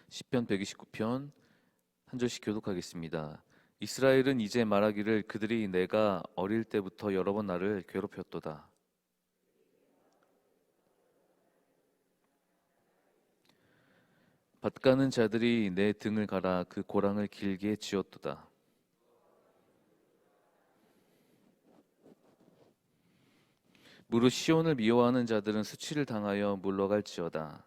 시편 129편 한 절씩 교독하겠습니다. 이스라엘은 이제 말하기를 그들이 내가 어릴 때부터 여러 번 나를 괴롭혔도다. 밭가는 자들이 내 등을 갈아 그 고랑을 길게 쥐었도다. 무릇 시온을 미워하는 자들은 수치를 당하여 물러갈지어다.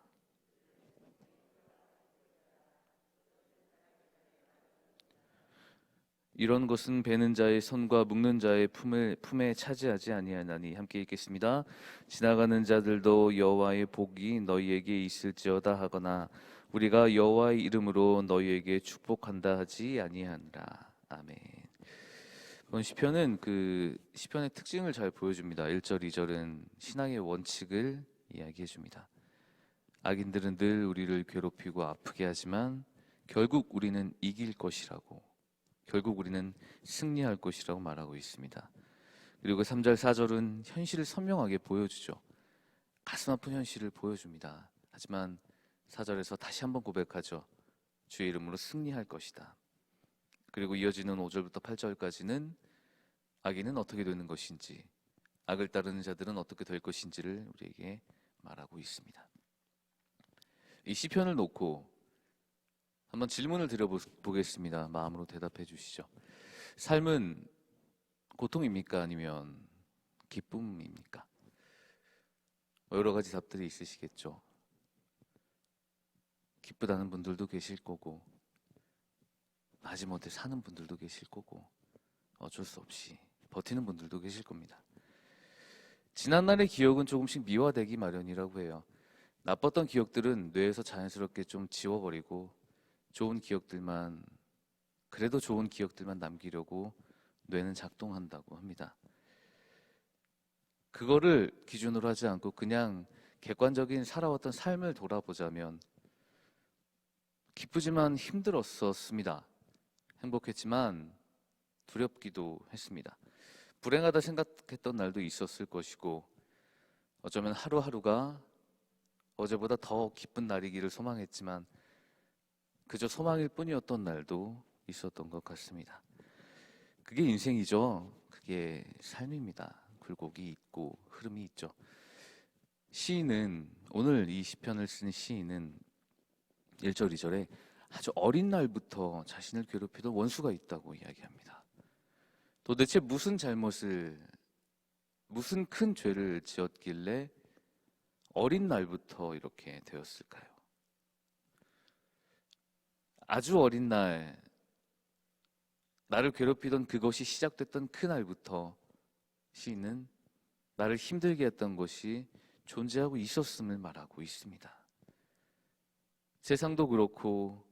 이런 것은 베는 자의 손과 묶는 자의 품에 차지하지 아니하나니. 함께 읽겠습니다. 지나가는 자들도 여호와의 복이 너희에게 있을지어다 하거나 우리가 여호와의 이름으로 너희에게 축복한다 하지 아니하니라. 아멘. 이번 시편은 시편의 특징을 잘 보여줍니다. 1절, 2절은 신앙의 원칙을 이야기해 줍니다. 악인들은 늘 우리를 괴롭히고 아프게 하지만 결국 우리는 이길 것이라고, 결국 우리는 승리할 것이라고 말하고 있습니다. 그리고 3절, 4절은 현실을 선명하게 보여주죠. 가슴 아픈 현실을 보여줍니다. 하지만 4절에서 다시 한번 고백하죠. 주의 이름으로 승리할 것이다. 그리고 이어지는 5절부터 8절까지는 악인은 어떻게 되는 것인지, 악을 따르는 자들은 어떻게 될 것인지를 우리에게 말하고 있습니다. 이 시편을 놓고 한번 질문을 드려보겠습니다. 마음으로 대답해 주시죠. 삶은 고통입니까? 아니면 기쁨입니까? 여러 가지 답들이 있으시겠죠. 기쁘다는 분들도 계실 거고, 마지못해 사는 분들도 계실 거고, 어쩔 수 없이 버티는 분들도 계실 겁니다. 지난날의 기억은 조금씩 미화되기 마련이라고 해요. 나빴던 기억들은 뇌에서 자연스럽게 좀 지워버리고 그래도 좋은 기억들만 남기려고 뇌는 작동한다고 합니다. 그거를 기준으로 하지 않고 그냥 객관적인 살아왔던 삶을 돌아보자면 기쁘지만 힘들었었습니다. 행복했지만 두렵기도 했습니다. 불행하다 생각했던 날도 있었을 것이고, 어쩌면 하루하루가 어제보다 더 기쁜 날이기를 소망했지만 그저 소망일 뿐이었던 날도 있었던 것 같습니다. 그게 인생이죠. 그게 삶입니다. 굴곡이 있고 흐름이 있죠. 오늘 이 시편을 쓴 시인은 1절, 2절에 아주 어린 날부터 자신을 괴롭히던 원수가 있다고 이야기합니다. 도대체 무슨 큰 죄를 지었길래 어린 날부터 이렇게 되었을까요? 아주 어린 날, 나를 괴롭히던 그것이 시작됐던 그날부터 시인은 나를 힘들게 했던 것이 존재하고 있었음을 말하고 있습니다. 세상도 그렇고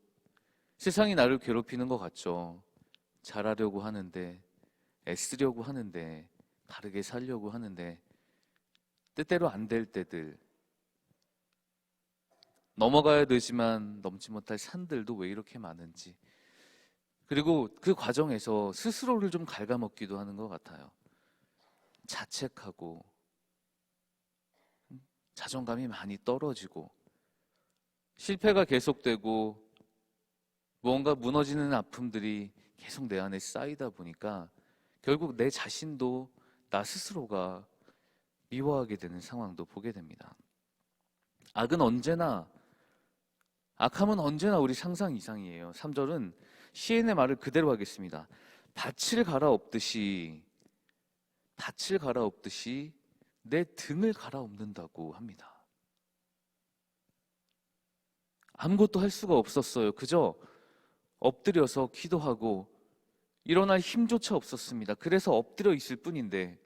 세상이 나를 괴롭히는 것 같죠. 잘하려고 하는데, 애쓰려고 하는데, 다르게 살려고 하는데 뜻대로 안 될 때들, 넘어가야 되지만 넘지 못할 산들도 왜 이렇게 많은지, 그리고 그 과정에서 스스로를 좀 갉아먹기도 하는 것 같아요. 자책하고 자존감이 많이 떨어지고 실패가 계속되고 무언가 무너지는 아픔들이 계속 내 안에 쌓이다 보니까 결국 내 자신도 나 스스로가 미워하게 되는 상황도 보게 됩니다. 악함은 언제나 우리 상상 이상이에요. 3절은 시인의 말을 그대로 하겠습니다. 밭을 갈아엎듯이 내 등을 갈아엎는다고 합니다. 아무것도 할 수가 없었어요. 그저 엎드려서 기도하고 일어날 힘조차 없었습니다. 그래서 엎드려 있을 뿐인데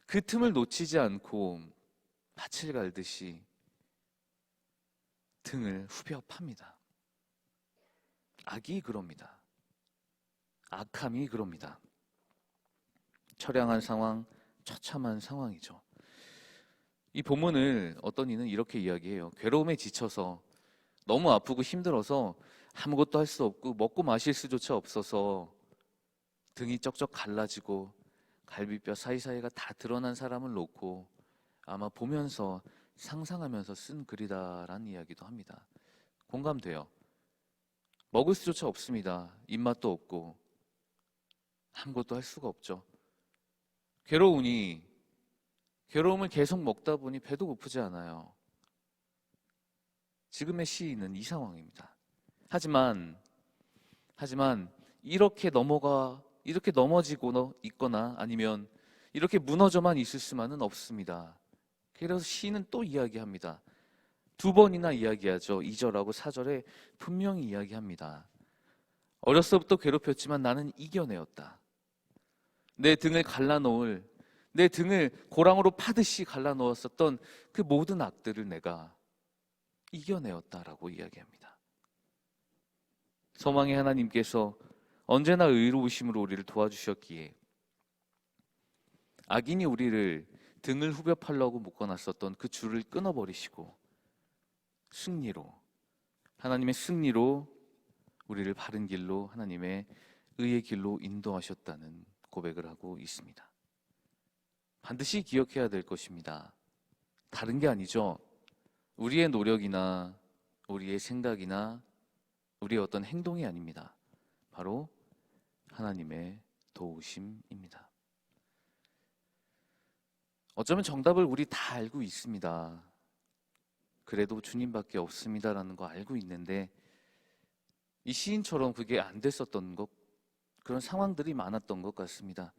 그 틈을 놓치지 않고 밭을 갈듯이 등을 후벼 팝니다. 악이 그럽니다. 악함이 그럽니다. 처량한 상황, 처참한 상황이죠. 이 본문을 어떤 이는 이렇게 이야기해요. 괴로움에 지쳐서 너무 아프고 힘들어서 아무것도 할 수 없고 먹고 마실 수조차 없어서 등이 쩍쩍 갈라지고 갈비뼈 사이사이가 다 드러난 사람을 놓고 아마 보면서 상상하면서 쓴 글이다라는 이야기도 합니다. 공감돼요. 먹을 수조차 없습니다. 입맛도 없고 아무것도 할 수가 없죠. 괴로움을 계속 먹다 보니 배도 고프지 않아요. 지금의 시인은 이 상황입니다. 하지만 이렇게 넘어지고 있거나 아니면 이렇게 무너져만 있을 수만은 없습니다. 그래서 시인은 또 이야기합니다. 두 번이나 이야기하죠. 2절하고 4절에 분명히 이야기합니다. 어렸을 때부터 괴롭혔지만 나는 이겨내었다. 내 등을 고랑으로 파듯이 갈라놓았었던 그 모든 악들을 내가 이겨내었다라고 이야기합니다. 소망의 하나님께서 언제나 의로우심으로 우리를 도와주셨기에 악인이 우리를 등을 후벼 팔려고 묶어놨었던 그 줄을 끊어버리시고 하나님의 승리로 우리를 바른 길로, 하나님의 의의 길로 인도하셨다는 고백을 하고 있습니다. 반드시 기억해야 될 것입니다. 다른 게 아니죠. 우리의 노력이나 우리의 생각이나 우리의 어떤 행동이 아닙니다. 바로 하나님의 도우심입니다. 어쩌면 정답을 우리 다 알고 있습니다. 그래도 주님밖에 없습니다라는 거 알고 있는데 이 시인처럼 그게 안 됐었던 것, 그런 상황들이 많았던 것 같습니다.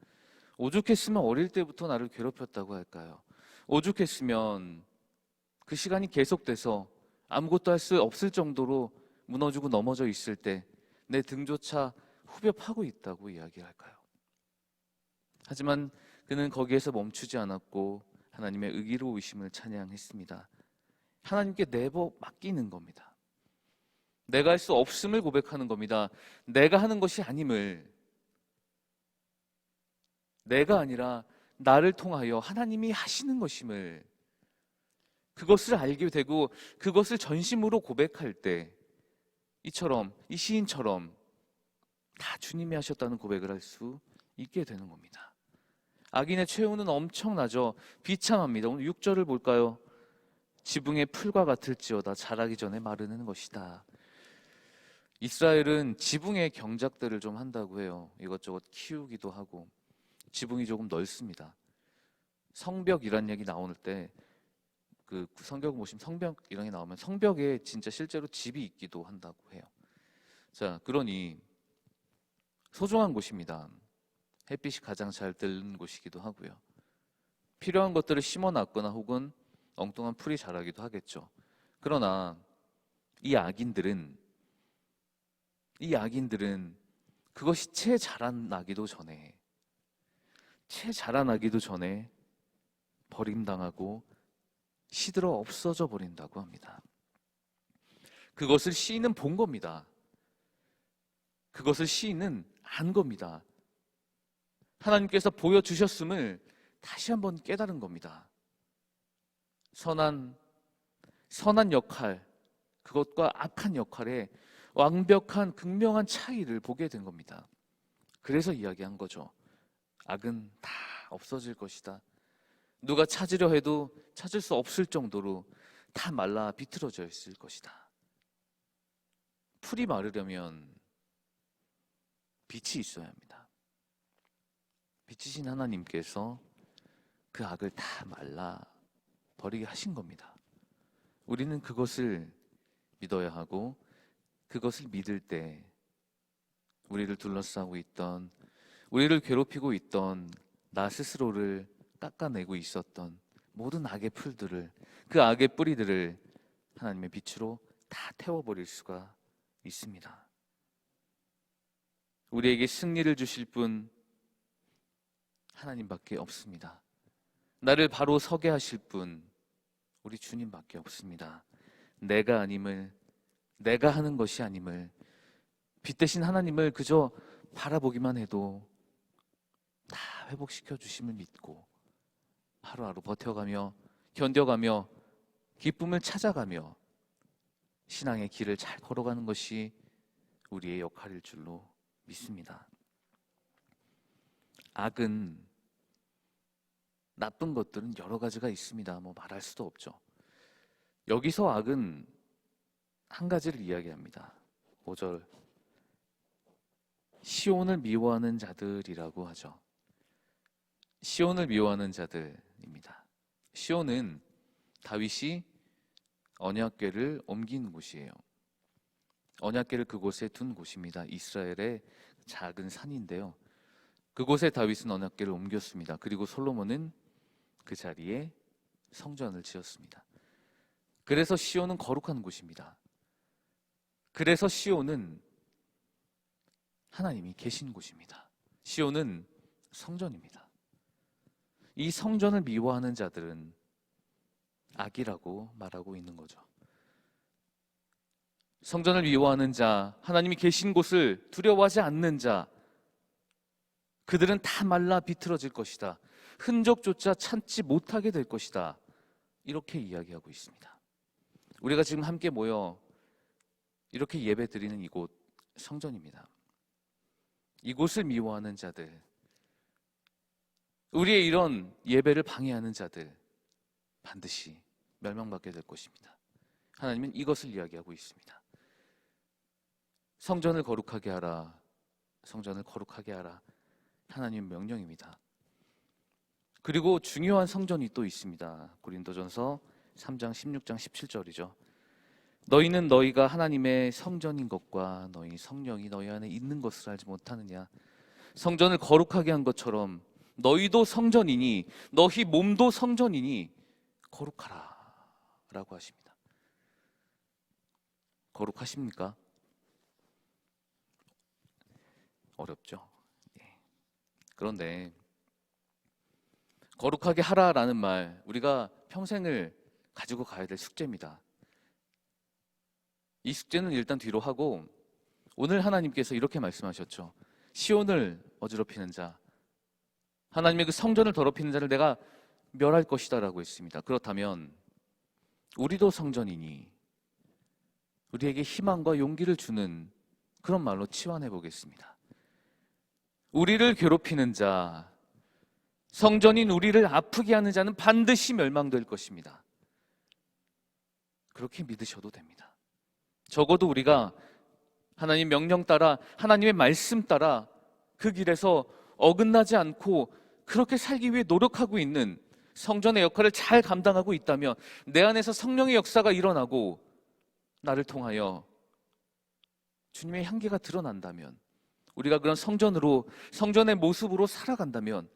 오죽했으면 어릴 때부터 나를 괴롭혔다고 할까요? 오죽했으면 그 시간이 계속돼서 아무것도 할 수 없을 정도로 무너지고 넘어져 있을 때 내 등조차 후벼 파고 있다고 이야기할까요? 하지만 그는 거기에서 멈추지 않았고 하나님의 의로우심을 찬양했습니다. 하나님께 내버 맡기는 겁니다. 내가 할 수 없음을 고백하는 겁니다. 내가 하는 것이 아님을, 내가 아니라 나를 통하여 하나님이 하시는 것임을, 그것을 알게 되고 그것을 전심으로 고백할 때 이 시인처럼 다 주님이 하셨다는 고백을 할 수 있게 되는 겁니다. 악인의 최후는 엄청나죠. 비참합니다. 오늘 6절을 볼까요? 지붕의 풀과 같을지어다 자라기 전에 마르는 것이다. 이스라엘은 지붕의 경작들을 좀 한다고 해요. 이것저것 키우기도 하고 지붕이 조금 넓습니다. 성벽이란 얘기 나올 때 그 성경 보시면 성벽이란 게 나오면 성벽에 진짜 실제로 집이 있기도 한다고 해요. 자, 그러니 소중한 곳입니다. 햇빛이 가장 잘 드는 곳이기도 하고요. 필요한 것들을 심어놨거나 혹은 엉뚱한 풀이 자라기도 하겠죠. 그러나 이 악인들은 그것이 채 자라나기도 전에 버림당하고 시들어 없어져 버린다고 합니다. 그것을 시인은 본 겁니다. 그것을 시인은 안 겁니다. 하나님께서 보여주셨음을 다시 한번 깨달은 겁니다. 선한 역할, 그것과 악한 역할의 완벽한 극명한 차이를 보게 된 겁니다. 그래서 이야기한 거죠. 악은 다 없어질 것이다. 누가 찾으려 해도 찾을 수 없을 정도로 다 말라 비틀어져 있을 것이다. 풀이 마르려면 빛이 있어야 합니다. 빛이신 하나님께서 그 악을 다 말라 버리게 하신 겁니다. 우리는 그것을 믿어야 하고 그것을 믿을 때 우리를 둘러싸고 있던, 우리를 괴롭히고 있던 나 스스로를 깎아내고 있었던 모든 악의 풀들을, 그 악의 뿌리들을 하나님의 빛으로 다 태워버릴 수가 있습니다. 우리에게 승리를 주실 분 하나님밖에 없습니다. 나를 바로 서게 하실 분 우리 주님밖에 없습니다. 내가 아님을, 내가 하는 것이 아님을, 빛 대신 하나님을 그저 바라보기만 해도 다 회복시켜 주심을 믿고 하루하루 버텨가며 견뎌가며 기쁨을 찾아가며 신앙의 길을 잘 걸어가는 것이 우리의 역할일 줄로 믿습니다. 악은, 나쁜 것들은 여러 가지가 있습니다. 말할 수도 없죠. 여기서 악은 한 가지를 이야기합니다. 5절 시온을 미워하는 자들이라고 하죠. 시온을 미워하는 자들입니다. 시온은 다윗이 언약궤를 옮긴 곳이에요. 언약궤를 그곳에 둔 곳입니다. 이스라엘의 작은 산인데요. 그곳에 다윗은 언약궤를 옮겼습니다. 그리고 솔로몬은 그 자리에 성전을 지었습니다. 그래서 시온은 거룩한 곳입니다. 그래서 시온은 하나님이 계신 곳입니다. 시온은 성전입니다. 이 성전을 미워하는 자들은 악이라고 말하고 있는 거죠. 성전을 미워하는 자, 하나님이 계신 곳을 두려워하지 않는 자, 그들은 다 말라 비틀어질 것이다. 흔적조차 찾지 못하게 될 것이다. 이렇게 이야기하고 있습니다. 우리가 지금 함께 모여 이렇게 예배 드리는 이곳 성전입니다. 이곳을 미워하는 자들, 우리의 이런 예배를 방해하는 자들 반드시 멸망받게 될 것입니다. 하나님은 이것을 이야기하고 있습니다. 성전을 거룩하게 하라. 성전을 거룩하게 하라. 하나님의 명령입니다. 그리고 중요한 성전이 또 있습니다. 고린도전서 3장 16장 17절이죠. 너희는 너희가 하나님의 성전인 것과 너희 성령이 너희 안에 있는 것을 알지 못하느냐. 성전을 거룩하게 한 것처럼 너희도 성전이니 너희 몸도 성전이니 거룩하라 라고 하십니다. 거룩하십니까? 어렵죠. 그런데 거룩하게 하라라는 말, 우리가 평생을 가지고 가야 될 숙제입니다. 이 숙제는 일단 뒤로 하고 오늘 하나님께서 이렇게 말씀하셨죠. 시온을 어지럽히는 자, 하나님의 그 성전을 더럽히는 자를 내가 멸할 것이다 라고 했습니다. 그렇다면 우리도 성전이니 우리에게 희망과 용기를 주는 그런 말로 치환해 보겠습니다. 우리를 괴롭히는 자, 성전인 우리를 아프게 하는 자는 반드시 멸망될 것입니다. 그렇게 믿으셔도 됩니다. 적어도 우리가 하나님 명령 따라, 하나님의 말씀 따라 그 길에서 어긋나지 않고 그렇게 살기 위해 노력하고 있는 성전의 역할을 잘 감당하고 있다면, 내 안에서 성령의 역사가 일어나고 나를 통하여 주님의 향기가 드러난다면, 우리가 그런 성전으로, 성전의 모습으로 살아간다면,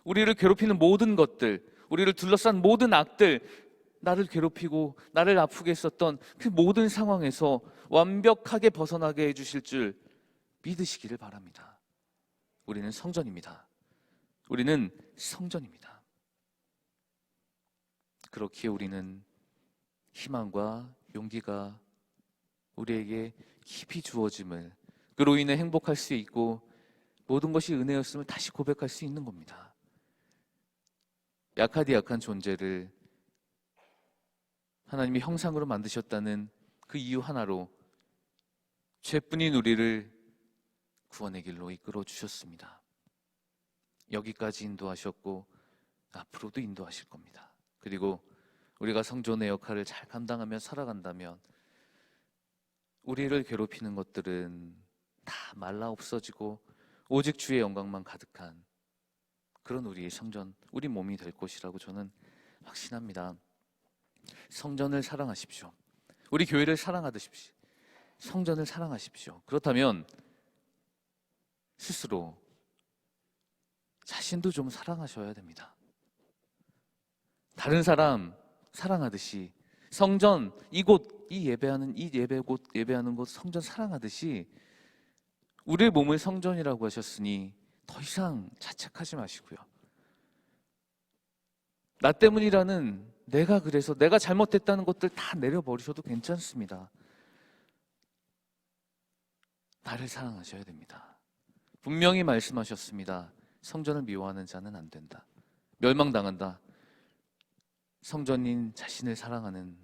우리를 괴롭히는 모든 것들, 우리를 둘러싼 모든 악들, 나를 괴롭히고 나를 아프게 했었던 그 모든 상황에서 완벽하게 벗어나게 해주실 줄 믿으시기를 바랍니다. 우리는 성전입니다. 우리는 성전입니다. 그렇기에 우리는 희망과 용기가 우리에게 깊이 주어짐을, 그로 인해 행복할 수 있고 모든 것이 은혜였음을 다시 고백할 수 있는 겁니다. 약하디 약한 존재를 하나님이 형상으로 만드셨다는 그 이유 하나로 죄뿐인 우리를 구원의 길로 이끌어 주셨습니다. 여기까지 인도하셨고 앞으로도 인도하실 겁니다. 그리고 우리가 성전의 역할을 잘 감당하며 살아간다면 우리를 괴롭히는 것들은 다 말라 없어지고 오직 주의 영광만 가득한 그런 우리의 성전, 우리 몸이 될 것이라고 저는 확신합니다. 성전을 사랑하십시오. 우리 교회를 사랑하듯이 성전을 사랑하십시오. 그렇다면 스스로 자신도 좀 사랑하셔야 됩니다. 다른 사람 사랑하듯이 성전, 이곳, 이 예배곳, 예배하는 곳 성전 사랑하듯이 우리의 몸을 성전이라고 하셨으니 더 이상 자책하지 마시고요. 나 때문이라는, 내가 그래서 내가 잘못했다는 것들 다 내려버리셔도 괜찮습니다. 나를 사랑하셔야 됩니다. 분명히 말씀하셨습니다. 성전을 미워하는 자는 안 된다. 멸망당한다. 성전인 자신을 사랑하는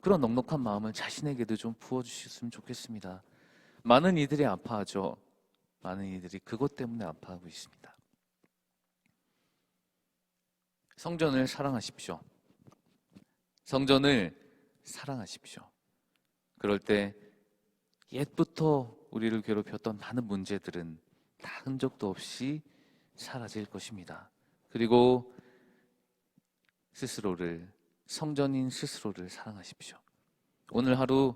그런 넉넉한 마음을 자신에게도 좀 부어주셨으면 좋겠습니다. 많은 이들이 아파하죠. 많은 이들이 그것 때문에 아파하고 있습니다. 성전을 사랑하십시오. 성전을 사랑하십시오. 그럴 때 옛부터 우리를 괴롭혔던 많은 문제들은 다 흔적도 없이 사라질 것입니다. 그리고 성전인 스스로를 사랑하십시오. 오늘 하루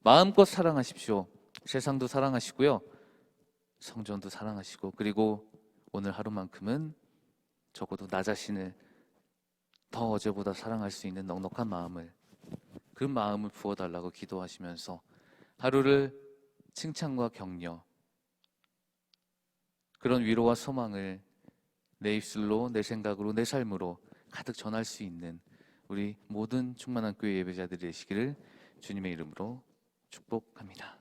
마음껏 사랑하십시오. 세상도 사랑하시고요, 성전도 사랑하시고, 그리고 오늘 하루만큼은 적어도 나 자신을 더 어제보다 사랑할 수 있는 넉넉한 마음을, 그 마음을 부어달라고 기도하시면서 하루를 칭찬과 격려, 그런 위로와 소망을 내 입술로, 내 생각으로, 내 삶으로 가득 전할 수 있는 우리 모든 충만한 교회 예배자들이 되시기를 주님의 이름으로 축복합니다.